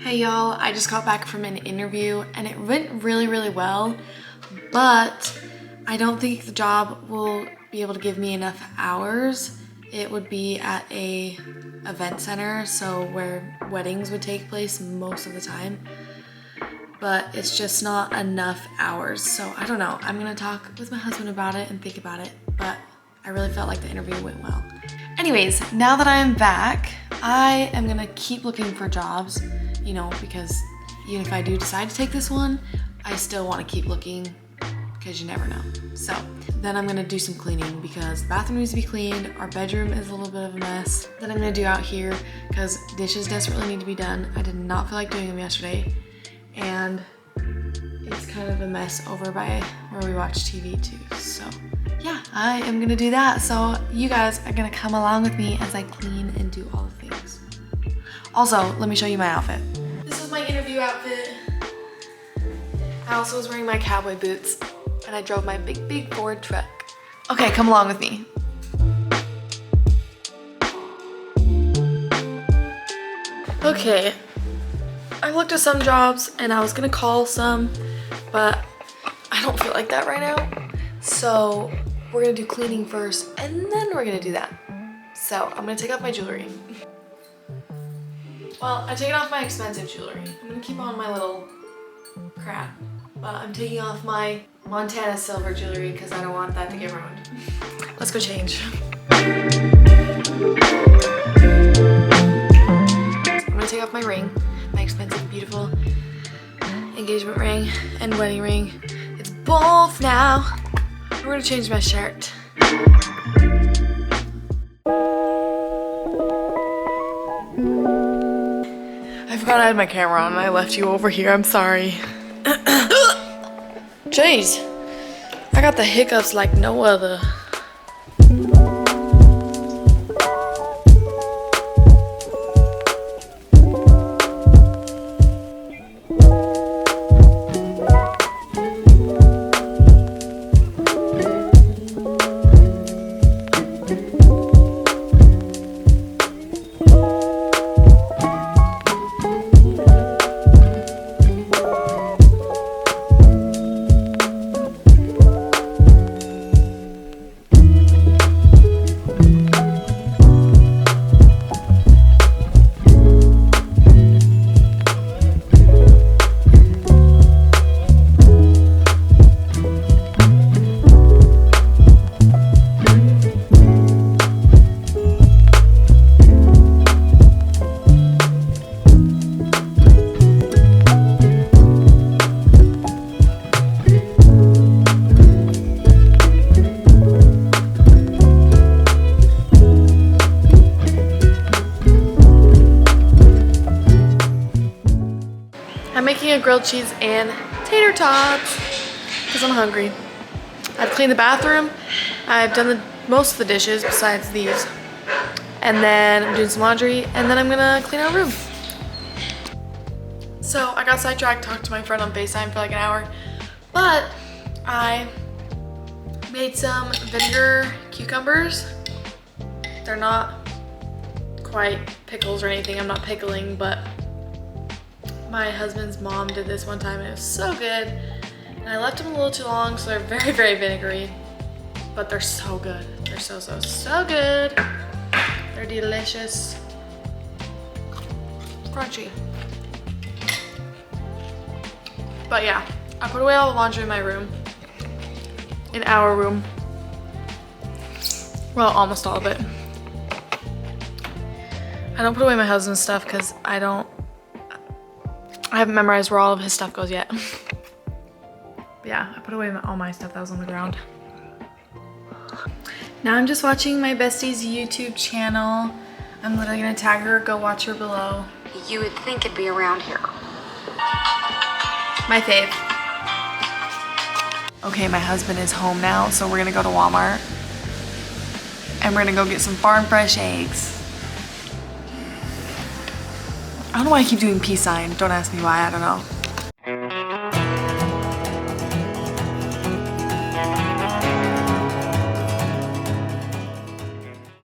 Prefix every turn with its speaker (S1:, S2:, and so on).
S1: Hey y'all, I just got back from an interview and it went really well, but I don't think the job will be able to give me enough hours. It would be at a event center, so where weddings would take place most of the time, but it's just not enough hours. So I don't know, I'm gonna talk with my husband about it and think about it, but I really felt like the interview went well. Anyways, now that I'm back, I am gonna keep looking for jobs, you know, because even if I do decide to take this one, I still want to keep looking because you never know. So then I'm gonna do some cleaning because the bathroom needs to be cleaned, our bedroom is a little bit of a mess. Then I'm gonna do out here because dishes desperately need to be done. I did not feel like doing them yesterday, and it's kind of a mess over by where we watch TV too. So yeah, I am gonna do that. So you guys are gonna come along with me as I clean and do all the things. Also, let me show you my outfit. This is my interview outfit. I also was wearing my cowboy boots and I drove my big Ford truck. Okay, come along with me. Okay, I looked at some jobs and I was gonna call some, but I don't feel like that right now. So we're gonna do cleaning first and then we're gonna do that. So I'm gonna take off my jewelry. Well, I'm taking off my expensive jewelry. I'm gonna keep on my little crap, but I'm taking off my Montana silver jewelry because I don't want that to get ruined. Let's go change. I'm gonna take off my ring, my expensive, beautiful engagement ring and wedding ring. It's both now. We're gonna change my shirt. I forgot I had my camera on and I left you over here. I'm sorry. Jeez, I got the hiccups like no other. I'm making a grilled cheese and tater tots because I'm hungry. I've cleaned the bathroom. I've done most of the dishes besides these. And then I'm doing some laundry and then I'm gonna clean our room. So I got sidetracked talking to my friend on FaceTime for like an hour, but I made some vinegar cucumbers. They're not quite pickles or anything. I'm not pickling, but my husband's mom did this one time and it was so good. And I left them a little too long, so they're very vinegary, but they're so good. They're so good. They're delicious. Crunchy. But yeah, I put away all the laundry in my room. In our room. Well, almost all of it. I don't put away my husband's stuff because I haven't memorized where all of his stuff goes yet. But yeah, I put away all my stuff that was on the ground. Now I'm just watching my bestie's YouTube channel. I'm literally gonna tag her, go watch her below.
S2: You would think it'd be around here.
S1: My fave. Okay, my husband is home now, so we're gonna go to Walmart. And we're gonna go get some farm fresh eggs. I don't know why I keep doing peace sign. Don't ask me why, I don't know.